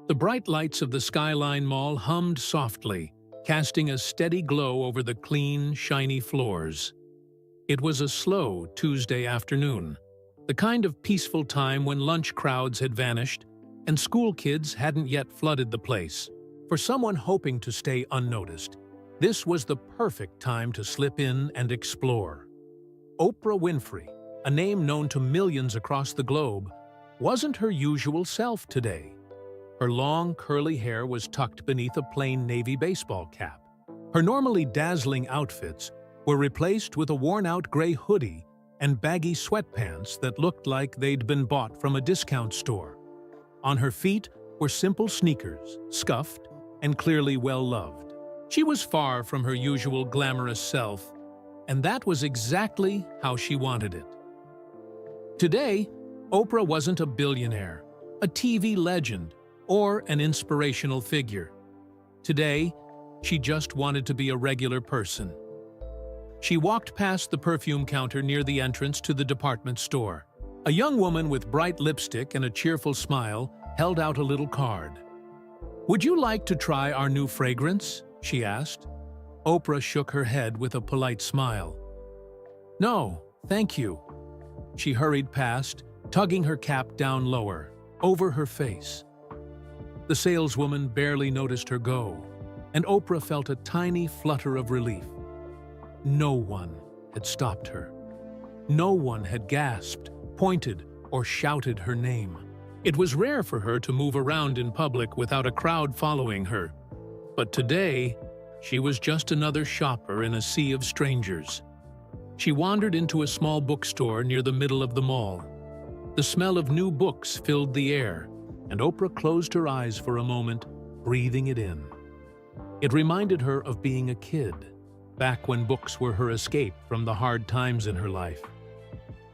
The bright lights of the Skyline Mall hummed softly, casting a steady glow over the clean, shiny floors. It was a slow Tuesday afternoon, the kind of peaceful time when lunch crowds had vanished and school kids hadn't yet flooded the place. For someone hoping to stay unnoticed, this was the perfect time to slip in and explore. Oprah Winfrey, a name known to millions across the globe, wasn't her usual self today. Her long, curly hair was tucked beneath a plain navy baseball cap. Her normally dazzling outfits were replaced with a worn-out gray hoodie and baggy sweatpants that looked like they'd been bought from a discount store. On her feet were simple sneakers, scuffed and clearly well-loved. She was far from her usual glamorous self, and that was exactly how she wanted it. Today, Oprah wasn't a billionaire, a TV legend, or an inspirational figure. Today, she just wanted to be a regular person. She walked past the perfume counter near the entrance to the department store. A young woman with bright lipstick and a cheerful smile held out a little card. "Would you like to try our new fragrance?" she asked. Oprah shook her head with a polite smile. "No, thank you." She hurried past, tugging her cap down lower, over her face. The saleswoman barely noticed her go, and Oprah felt a tiny flutter of relief. No one had stopped her. No one had gasped, pointed, or shouted her name. It was rare for her to move around in public without a crowd following her. But today, she was just another shopper in a sea of strangers. She wandered into a small bookstore near the middle of the mall. The smell of new books filled the air, and Oprah closed her eyes for a moment, breathing it in. It reminded her of being a kid, back when books were her escape from the hard times in her life.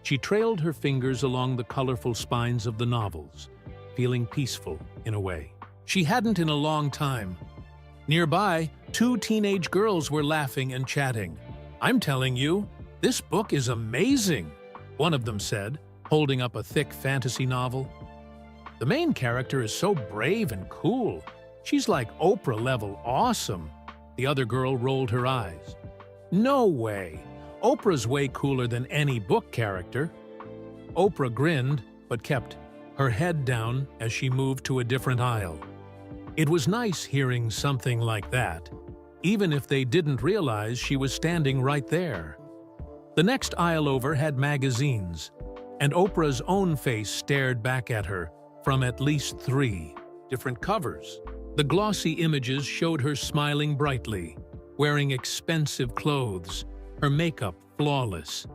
She trailed her fingers along the colorful spines of the novels, feeling peaceful in a way she hadn't in a long time. Nearby, two teenage girls were laughing and chatting. "I'm telling you, this book is amazing," one of them said, holding up a thick fantasy novel. "The main character is so brave and cool. She's like Oprah-level awesome." The other girl rolled her eyes. "No way. Oprah's way cooler than any book character." Oprah grinned, but kept her head down as she moved to a different aisle. It was nice hearing something like that, even if they didn't realize she was standing right there. The next aisle over had magazines, and Oprah's own face stared back at her from at least 3 different covers. The glossy images showed her smiling brightly, wearing expensive clothes, her makeup flawless.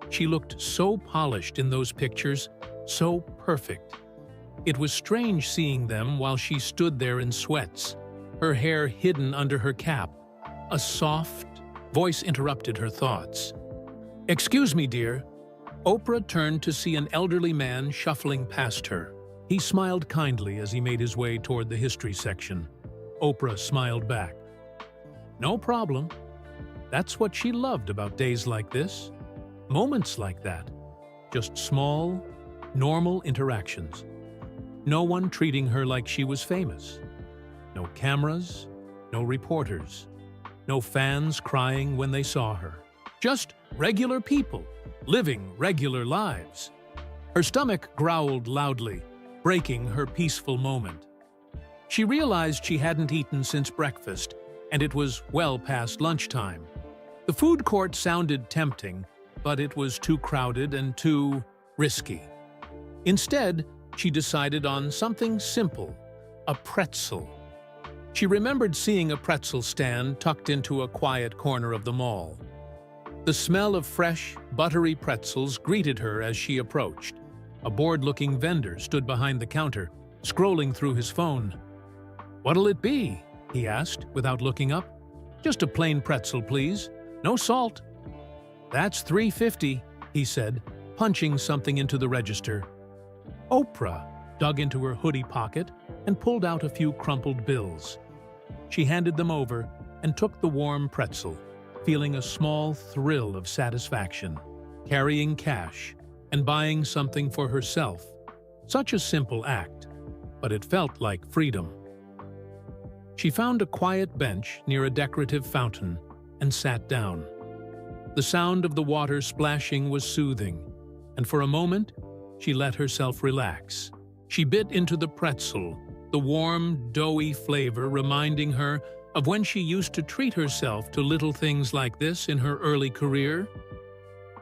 She looked so polished in those pictures, so perfect. It was strange seeing them while she stood there in sweats, her hair hidden under her cap. A soft voice interrupted her thoughts. "Excuse me, dear." Oprah turned to see an elderly man shuffling past her. He smiled kindly as he made his way toward the history section. Oprah smiled back. No problem. That's what she loved about days like this. Moments like that. Just small, normal interactions. No one treating her like she was famous. No cameras, no reporters, no fans crying when they saw her. Just regular people, living regular lives. Her stomach growled loudly, breaking her peaceful moment. She realized she hadn't eaten since breakfast, and it was well past lunchtime. The food court sounded tempting, but it was too crowded and too risky. Instead, she decided on something simple, a pretzel. She remembered seeing a pretzel stand tucked into a quiet corner of the mall. The smell of fresh, buttery pretzels greeted her as she approached. A bored-looking vendor stood behind the counter, scrolling through his phone. "What'll it be?" he asked, without looking up. "Just a plain pretzel, please. No salt." "That's $3.50, he said, punching something into the register. Oprah dug into her hoodie pocket and pulled out a few crumpled bills. She handed them over and took the warm pretzel, feeling a small thrill of satisfaction. Carrying cash and buying something for herself. Such a simple act. but it felt like freedom. She found a quiet bench near a decorative fountain and sat down. The sound of the water splashing was soothing, and for a moment, she let herself relax. She bit into the pretzel, the warm, doughy flavor reminding her of when she used to treat herself to little things like this in her early career.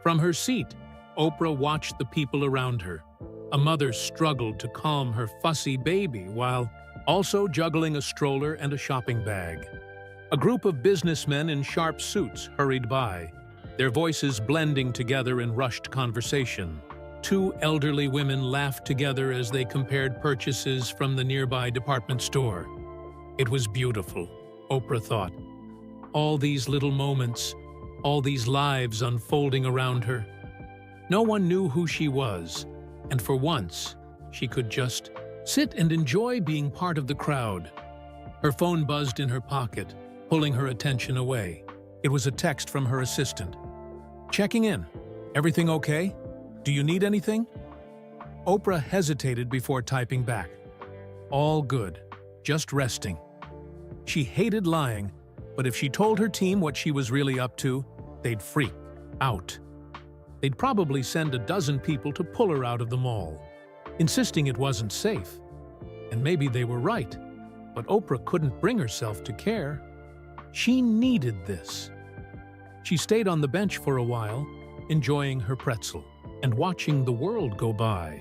From her seat, Oprah watched the people around her. A mother struggled to calm her fussy baby while also juggling a stroller and a shopping bag. A group of businessmen in sharp suits hurried by, their voices blending together in rushed conversation. Two elderly women laughed together as they compared purchases from the nearby department store. It was beautiful, Oprah thought. All these little moments, all these lives unfolding around her. No one knew who she was, and for once, she could just sit and enjoy being part of the crowd. Her phone buzzed in her pocket, pulling her attention away. It was a text from her assistant. "Checking in. Everything okay? Do you need anything?" Oprah hesitated before typing back. "All good. Just resting." She hated lying, but if she told her team what she was really up to, they'd freak out. They'd probably send a dozen people to pull her out of the mall, insisting it wasn't safe. And maybe they were right, but Oprah couldn't bring herself to care. She needed this. She stayed on the bench for a while, enjoying her pretzel and watching the world go by.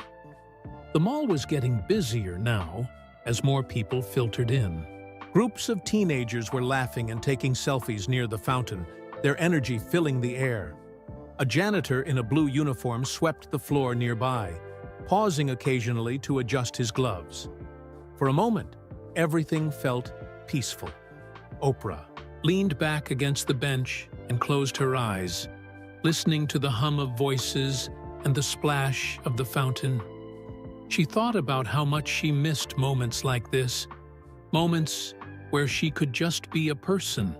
The mall was getting busier now as more people filtered in. Groups of teenagers were laughing and taking selfies near the fountain, their energy filling the air. A janitor in a blue uniform swept the floor nearby, pausing occasionally to adjust his gloves. For a moment, everything felt peaceful. Oprah leaned back against the bench and closed her eyes, listening to the hum of voices and the splash of the fountain. She thought about how much she missed moments like this, moments where she could just be a person,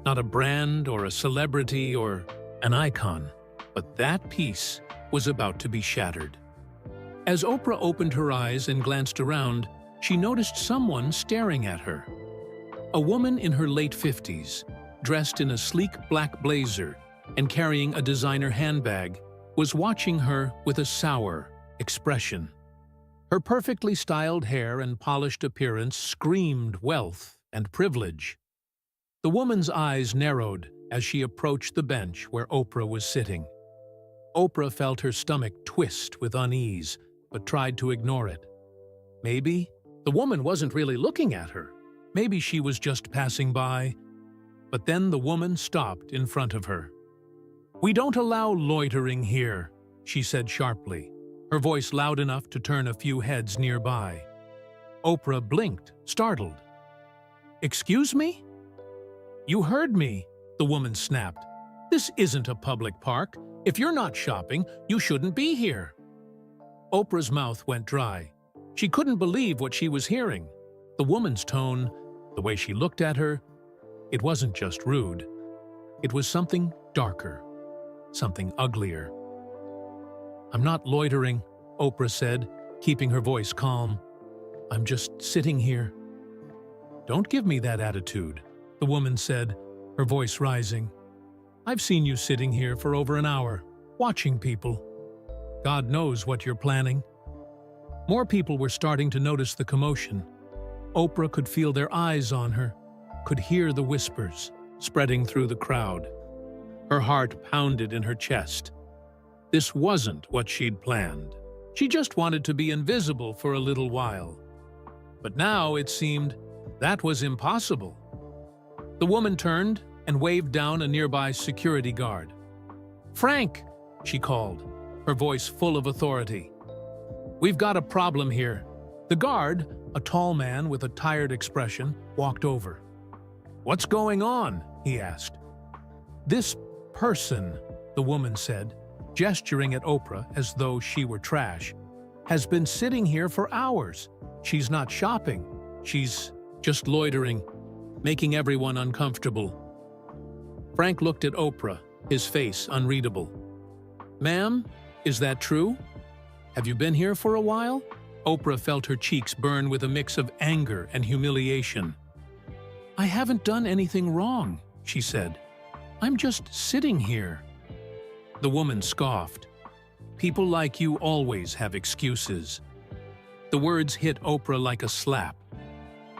not a brand or a celebrity or an icon, but that peace was about to be shattered. As Oprah opened her eyes and glanced around, she noticed someone staring at her. A woman in her late 50s, dressed in a sleek black blazer and carrying a designer handbag, was watching her with a sour expression. Her perfectly styled hair and polished appearance screamed wealth and privilege. The woman's eyes narrowed as she approached the bench where Oprah was sitting. Oprah felt her stomach twist with unease, but tried to ignore it. Maybe the woman wasn't really looking at her. Maybe she was just passing by. But then the woman stopped in front of her. "We don't allow loitering here," she said sharply, her voice loud enough to turn a few heads nearby. Oprah blinked, startled. "Excuse me?" "You heard me," the woman snapped. "This isn't a public park. If you're not shopping, you shouldn't be here." Oprah's mouth went dry. She couldn't believe what she was hearing. The woman's tone, the way she looked at her, it wasn't just rude. It was something darker, something uglier. "I'm not loitering," Oprah said, keeping her voice calm. "I'm just sitting here." "Don't give me that attitude," the woman said, her voice rising. "I've seen you sitting here for over an hour, watching people. God knows what you're planning." More people were starting to notice the commotion. Oprah could feel their eyes on her, could hear the whispers spreading through the crowd. Her heart pounded in her chest. This wasn't what she'd planned. She just wanted to be invisible for a little while. But now it seemed that was impossible. The woman turned and waved down a nearby security guard. "Frank," she called, her voice full of authority. "We've got a problem here." The guard, a tall man with a tired expression, walked over. "What's going on?" he asked. "This person," the woman said, gesturing at Oprah as though she were trash, "has been sitting here for hours. She's not shopping. She's just loitering, making everyone uncomfortable." Frank looked at Oprah, his face unreadable. "Ma'am, is that true? Have you been here for a while?" Oprah felt her cheeks burn with a mix of anger and humiliation. "I haven't done anything wrong," she said. "I'm just sitting here." The woman scoffed. "People like you always have excuses." The words hit Oprah like a slap.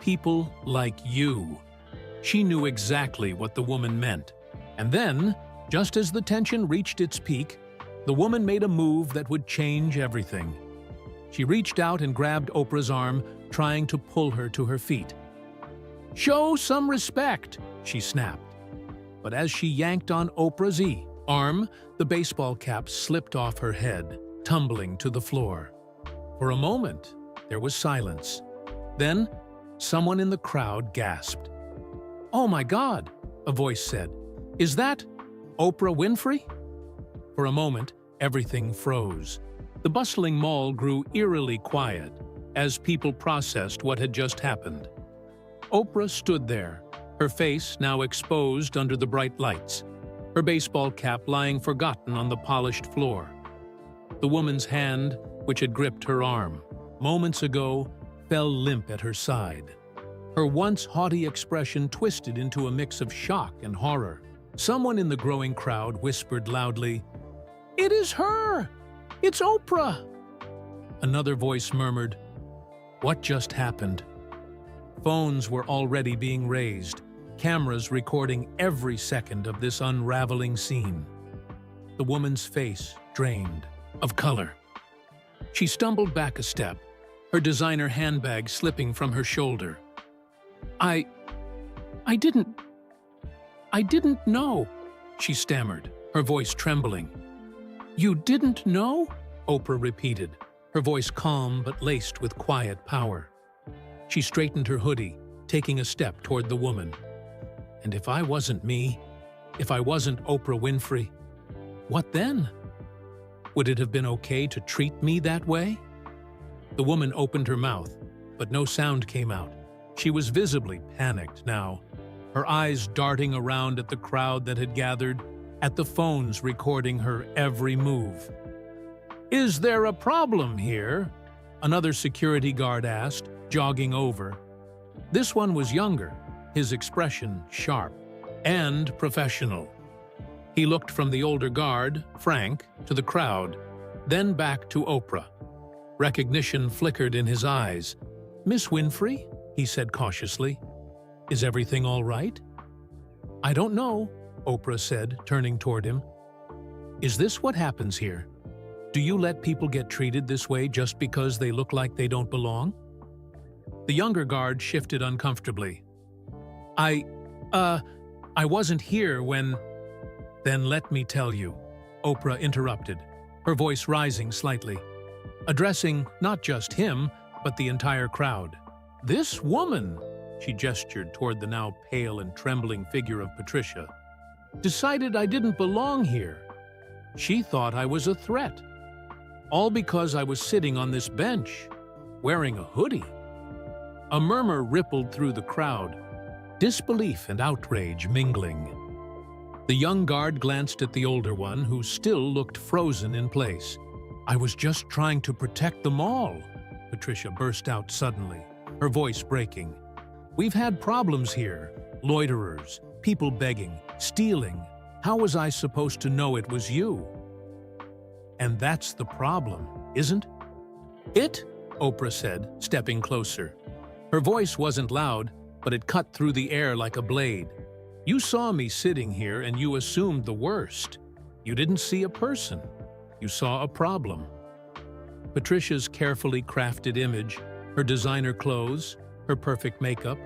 People like you. She knew exactly what the woman meant. And then, just as the tension reached its peak, the woman made a move that would change everything. She reached out and grabbed Oprah's arm, trying to pull her to her feet. "Show some respect," she snapped. But as she yanked on Oprah's arm, the baseball cap slipped off her head, tumbling to the floor. For a moment, there was silence. Then, someone in the crowd gasped. "Oh my God," a voice said. "Is that Oprah Winfrey?" For a moment, everything froze. The bustling mall grew eerily quiet as people processed what had just happened. Oprah stood there, her face now exposed under the bright lights, her baseball cap lying forgotten on the polished floor. The woman's hand, which had gripped her arm moments ago, fell limp at her side. Her once haughty expression twisted into a mix of shock and horror. Someone in the growing crowd whispered loudly, "It is her! It's Oprah!" Another voice murmured, "What just happened?" Phones were already being raised, cameras recording every second of this unraveling scene. The woman's face drained of color. She stumbled back a step, her designer handbag slipping from her shoulder. I didn't know," she stammered, her voice trembling. "You didn't know?" Oprah repeated, her voice calm but laced with quiet power. She straightened her hoodie, taking a step toward the woman. "And if I wasn't me, if I wasn't Oprah Winfrey, what then? Would it have been okay to treat me that way?" The woman opened her mouth, but no sound came out. She was visibly panicked now, her eyes darting around at the crowd that had gathered, at the phones recording her every move. "Is there a problem here?" another security guard asked, jogging over. This one was younger, his expression sharp and professional. He looked from the older guard, Frank, to the crowd, then back to Oprah. Recognition flickered in his eyes. "Miss Winfrey?" he said cautiously. "Is everything all right?" "I don't know," Oprah said, turning toward him. "Is this what happens here? Do you let people get treated this way just because they look like they don't belong?" The younger guard shifted uncomfortably. I wasn't here when—" "Then let me tell you," Oprah interrupted, her voice rising slightly, addressing not just him, but the entire crowd. "This woman," she gestured toward the now pale and trembling figure of Patricia, "decided I didn't belong here. She thought I was a threat. All because I was sitting on this bench, wearing a hoodie." A murmur rippled through the crowd, disbelief and outrage mingling. The young guard glanced at the older one, who still looked frozen in place. "I was just trying to protect the mall," Patricia burst out suddenly, her voice breaking. "We've had problems here, loiterers, people begging, stealing. How was I supposed to know it was you?" "And that's the problem, isn't it?" Oprah said, stepping closer. Her voice wasn't loud, but it cut through the air like a blade. "You saw me sitting here and you assumed the worst. You didn't see a person. You saw a problem." Patricia's carefully crafted image, her designer clothes, her perfect makeup,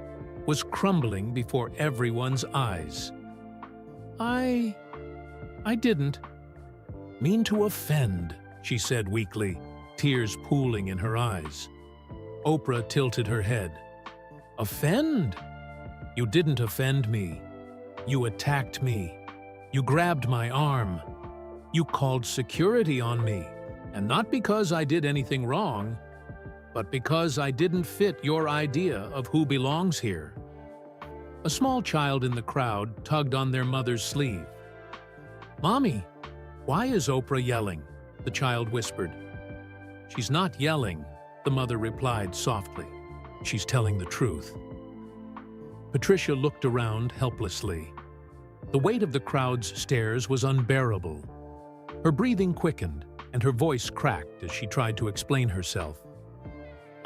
was crumbling before everyone's eyes. I didn't mean to offend," she said weakly, tears pooling in her eyes. Oprah tilted her head. "Offend? You didn't offend me. You attacked me. You grabbed my arm. You called security on me, and not because I did anything wrong, but because I didn't fit your idea of who belongs here." A small child in the crowd tugged on their mother's sleeve. "Mommy, why is Oprah yelling?" the child whispered. "She's not yelling," the mother replied softly. She's telling the truth. Patricia looked around helplessly. The weight of the crowd's stares was unbearable. Her breathing quickened, and her voice cracked as she tried to explain herself.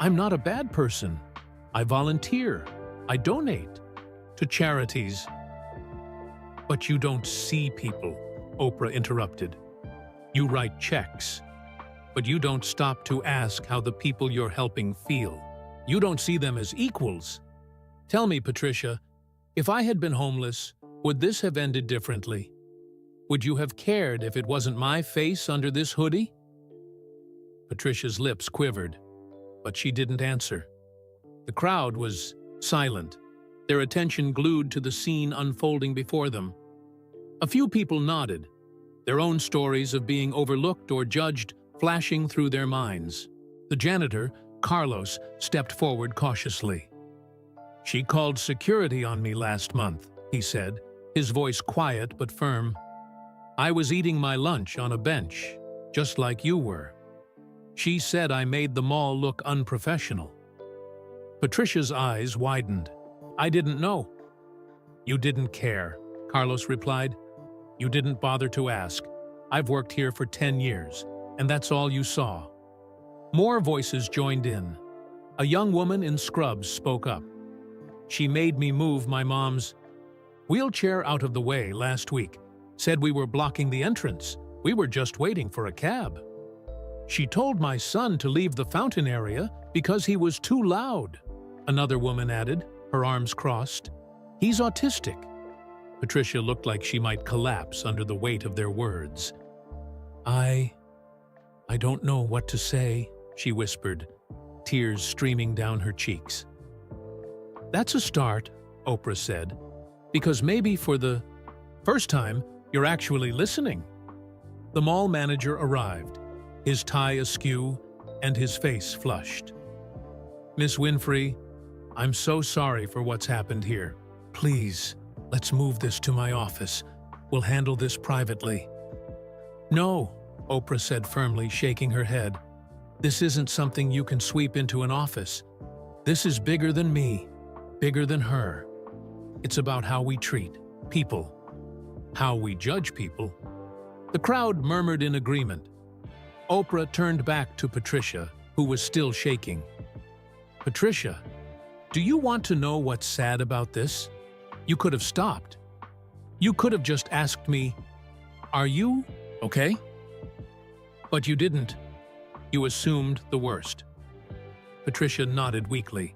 I'm not a bad person. I volunteer. I donate to charities. But you don't see people, Oprah interrupted. You write checks, but you don't stop to ask how the people you're helping feel. You don't see them as equals. Tell me, Patricia, if I had been homeless, would this have ended differently? Would you have cared if it wasn't my face under this hoodie? Patricia's lips quivered, but she didn't answer. The crowd was silent, their attention glued to the scene unfolding before them. A few people nodded, their own stories of being overlooked or judged flashing through their minds. The janitor, Carlos, stepped forward cautiously. She called security on me last month, he said, his voice quiet but firm. I was eating my lunch on a bench, just like you were. She said I made the mall look unprofessional. Patricia's eyes widened. I didn't know. You didn't care, Carlos replied. You didn't bother to ask. I've worked here for 10 years, and that's all you saw. More voices joined in. A young woman in scrubs spoke up. She made me move my mom's wheelchair out of the way last week. Said we were blocking the entrance. We were just waiting for a cab. She told my son to leave the fountain area because he was too loud. Another woman added, her arms crossed. He's autistic. Patricia looked like she might collapse under the weight of their words. I don't know what to say, she whispered, tears streaming down her cheeks. That's a start, Oprah said, because maybe for the first time, you're actually listening. The mall manager arrived, his tie askew and his face flushed. Miss Winfrey, I'm so sorry for what's happened here. Please, let's move this to my office. We'll handle this privately. No, Oprah said firmly, shaking her head. This isn't something you can sweep into an office. This is bigger than me, bigger than her. It's about how we treat people, how we judge people. The crowd murmured in agreement. Oprah turned back to Patricia, who was still shaking. Patricia, do you want to know what's sad about this? You could have stopped. You could have just asked me, are you okay? But you didn't. You assumed the worst. Patricia nodded weakly.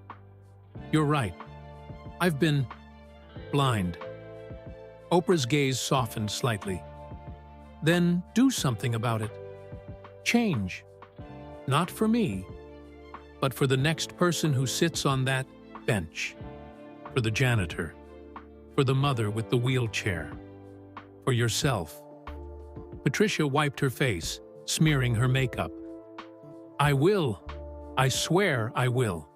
You're right. I've been blind. Oprah's gaze softened slightly. Then do something about it. Change. Not for me, but for the next person who sits on that bench. For the janitor. For the mother with the wheelchair. For yourself. Patricia wiped her face, smearing her makeup. I will. I swear I will.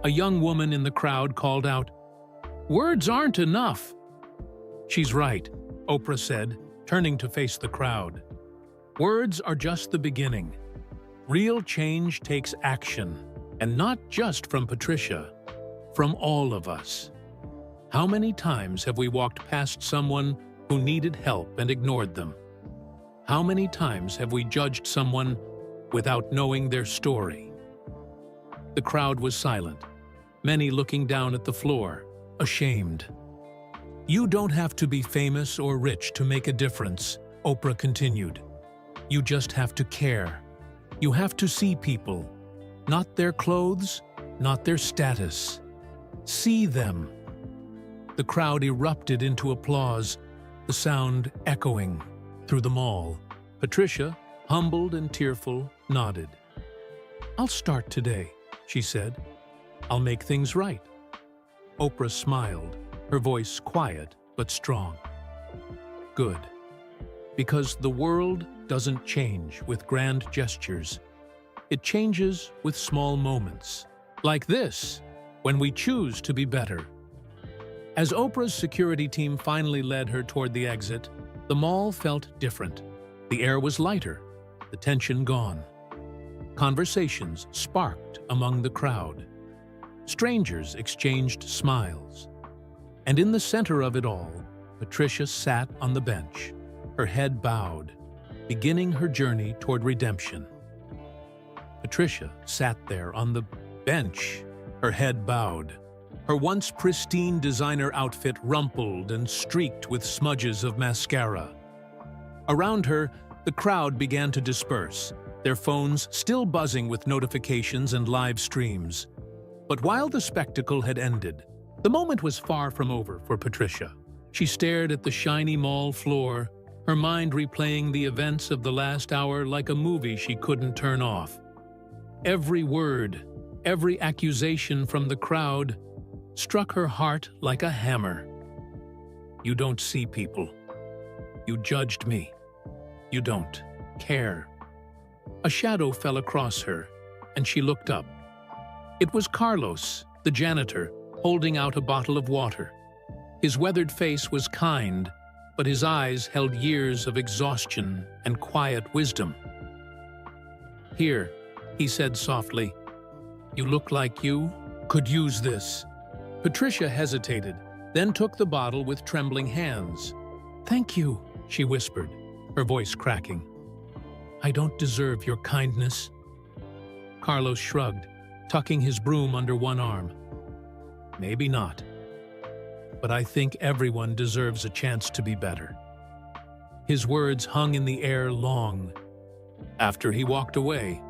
A young woman in the crowd called out, Words aren't enough. She's right, Oprah said, turning to face the crowd. Words are just the beginning. Real change takes action, and not just from Patricia, from all of us. How many times have we walked past someone who needed help and ignored them? How many times have we judged someone without knowing their story? The crowd was silent, many looking down at the floor, ashamed. You don't have to be famous or rich to make a difference, Oprah continued. You just have to care. You have to see people, not their clothes, not their status. See them. The crowd erupted into applause, the sound echoing through the mall. Patricia, humbled and tearful, nodded. I'll start today, she said. I'll make things right. Oprah smiled, her voice quiet but strong. Good. Because the world doesn't change with grand gestures. It changes with small moments. Like this, when we choose to be better. As Oprah's security team finally led her toward the exit, the mall felt different. The air was lighter, the tension gone. Conversations sparked among the crowd. Strangers exchanged smiles. And in the center of it all, Patricia sat on the bench, her head bowed, beginning her journey toward redemption. Patricia sat there on the bench, her head bowed. Her once pristine designer outfit rumpled and streaked with smudges of mascara. Around her, the crowd began to disperse, their phones still buzzing with notifications and live streams. But while the spectacle had ended, the moment was far from over for Patricia. She stared at the shiny mall floor, her mind replaying the events of the last hour like a movie she couldn't turn off. Every word, every accusation from the crowd struck her heart like a hammer. You don't see people. You judged me. You don't care. A shadow fell across her, and she looked up. It was Carlos, the janitor, holding out a bottle of water. His weathered face was kind, but his eyes held years of exhaustion and quiet wisdom. "Here," he said softly. "You look like you could use this." Patricia hesitated, then took the bottle with trembling hands. "Thank you," she whispered, her voice cracking. "I don't deserve your kindness." Carlos shrugged, tucking his broom under one arm. "Maybe not. But I think everyone deserves a chance to be better." His words hung in the air long. After he walked away,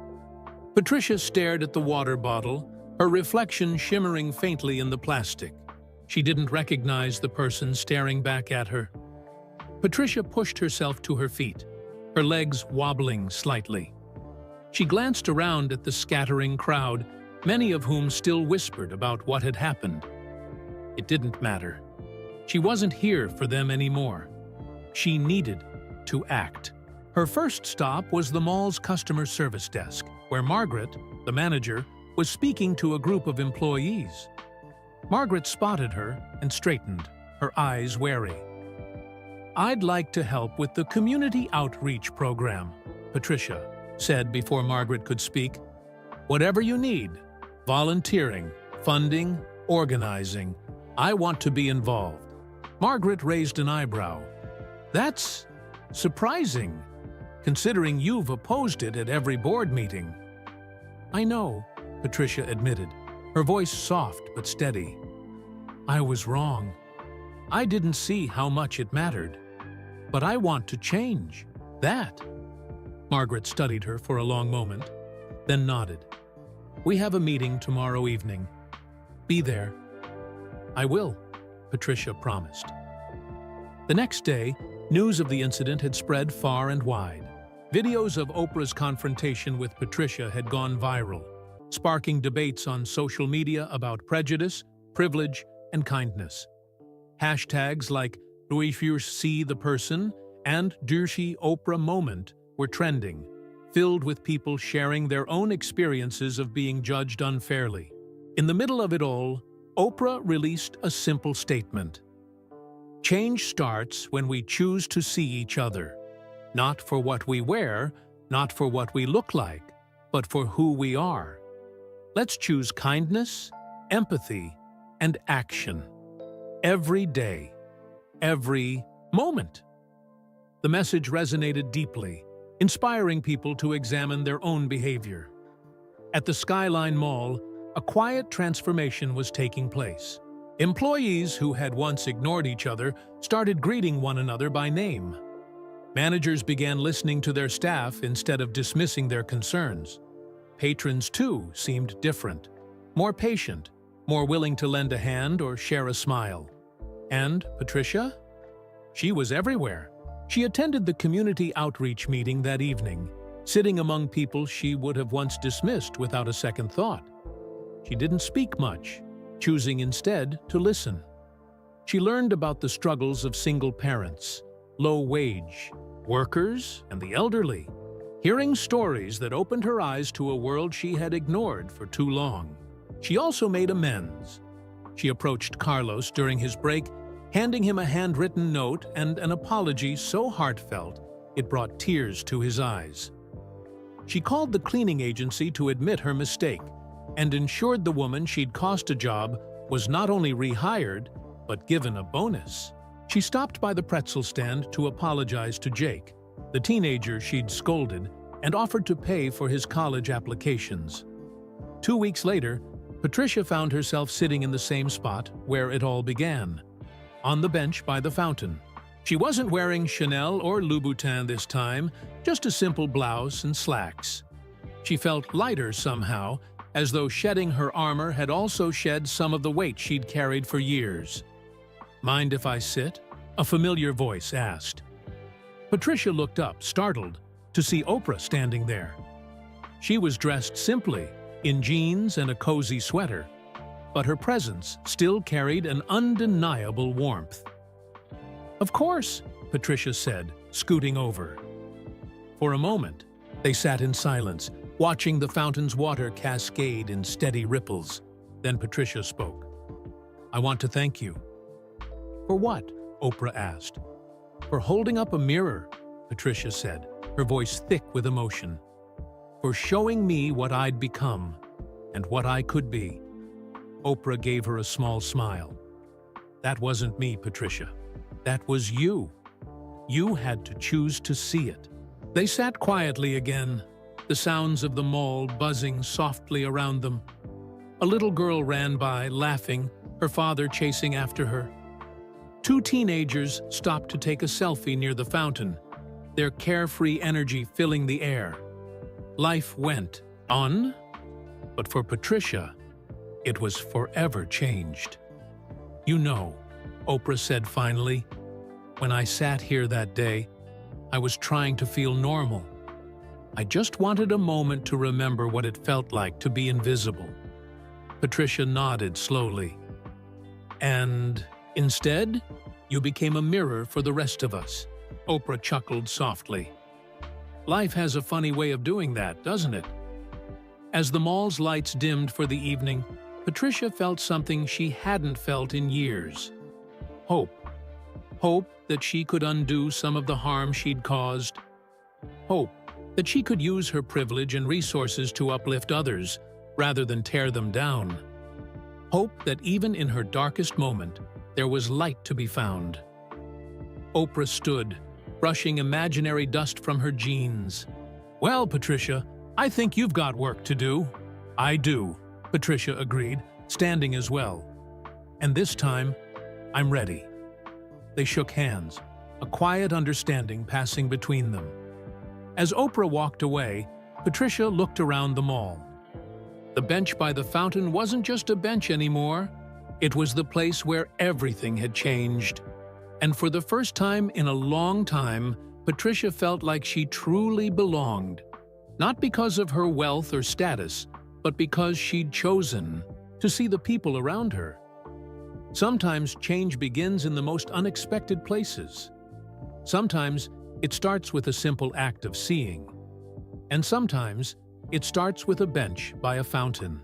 Patricia stared at the water bottle, her reflection shimmering faintly in the plastic. She didn't recognize the person staring back at her. Patricia pushed herself to her feet, her legs wobbling slightly. She glanced around at the scattering crowd, many of whom still whispered about what had happened. It didn't matter. She wasn't here for them anymore. She needed to act. Her first stop was the mall's customer service desk, where Margaret, the manager, was speaking to a group of employees. Margaret spotted her and straightened, her eyes wary. "I'd like to help with the community outreach program," Patricia said before Margaret could speak. "Whatever you need, volunteering, funding, organizing, I want to be involved." Margaret raised an eyebrow. "That's surprising, considering you've opposed it at every board meeting." "I know," Patricia admitted, her voice soft but steady. "I was wrong. I didn't see how much it mattered. But I want to change that." Margaret studied her for a long moment, then nodded. "We have a meeting tomorrow evening. Be there." "I will," Patricia promised. The next day, news of the incident had spread far and wide. Videos of Oprah's confrontation with Patricia had gone viral, sparking debates on social media about prejudice, privilege, and kindness. Hashtags like "Do you see the person?" and "Douchey Oprah moment" were trending, filled with people sharing their own experiences of being judged unfairly. In the middle of it all, Oprah released a simple statement. "Change starts when we choose to see each other, not for what we wear, not for what we look like, but for who we are. Let's choose kindness, empathy, and action. Every day, every moment." The message resonated deeply, inspiring people to examine their own behavior. At the Skyline Mall, a quiet transformation was taking place. Employees who had once ignored each other started greeting one another by name. Managers began listening to their staff instead of dismissing their concerns. Patrons, too, seemed different, more patient, more willing to lend a hand or share a smile. And Patricia? She was everywhere. She attended the community outreach meeting that evening, sitting among people she would have once dismissed without a second thought. She didn't speak much, choosing instead to listen. She learned about the struggles of single parents, low-wage workers, and the elderly, hearing stories that opened her eyes to a world she had ignored for too long. She also made amends. She approached Carlos during his break, handing him a handwritten note and an apology so heartfelt it brought tears to his eyes. She called the cleaning agency to admit her mistake and ensured the woman she'd cost a job was not only rehired, but given a bonus. She stopped by the pretzel stand to apologize to Jake, the teenager she'd scolded, and offered to pay for his college applications. 2 weeks later, Patricia found herself sitting in the same spot where it all began, on the bench by the fountain. She wasn't wearing Chanel or Louboutin this time, just a simple blouse and slacks. She felt lighter somehow, as though shedding her armor had also shed some of the weight she'd carried for years. "Mind if I sit?" a familiar voice asked. Patricia looked up, startled, to see Oprah standing there. She was dressed simply, in jeans and a cozy sweater, but her presence still carried an undeniable warmth. "Of course," Patricia said, scooting over. For a moment, they sat in silence, watching the fountain's water cascade in steady ripples. Then Patricia spoke. "I want to thank you." "For what?" Oprah asked. "For holding up a mirror," Patricia said, her voice thick with emotion. "For showing me what I'd become and what I could be." Oprah gave her a small smile. "That wasn't me, Patricia. That was you. You had to choose to see it." They sat quietly again, the sounds of the mall buzzing softly around them. A little girl ran by, laughing, her father chasing after her. 2 teenagers stopped to take a selfie near the fountain, their carefree energy filling the air. Life went on, but for Patricia, it was forever changed. "You know," Oprah said finally, "when I sat here that day, I was trying to feel normal. I just wanted a moment to remember what it felt like to be invisible." Patricia nodded slowly. "And instead, you became a mirror for the rest of us." Oprah chuckled softly. "Life has a funny way of doing that, doesn't it?" As the mall's lights dimmed for the evening, Patricia felt something she hadn't felt in years. Hope. Hope that she could undo some of the harm she'd caused. Hope that she could use her privilege and resources to uplift others, rather than tear them down. Hope that even in her darkest moment, there was light to be found. Oprah stood, brushing imaginary dust from her jeans. "Well, Patricia, I think you've got work to do." "I do," Patricia agreed, standing as well. "And this time, I'm ready." They shook hands, a quiet understanding passing between them. As Oprah walked away, Patricia looked around the mall. The bench by the fountain wasn't just a bench anymore. It was the place where everything had changed. And for the first time in a long time, Patricia felt like she truly belonged. Not because of her wealth or status, but because she'd chosen to see the people around her. Sometimes change begins in the most unexpected places. Sometimes it starts with a simple act of seeing. And sometimes it starts with a bench by a fountain.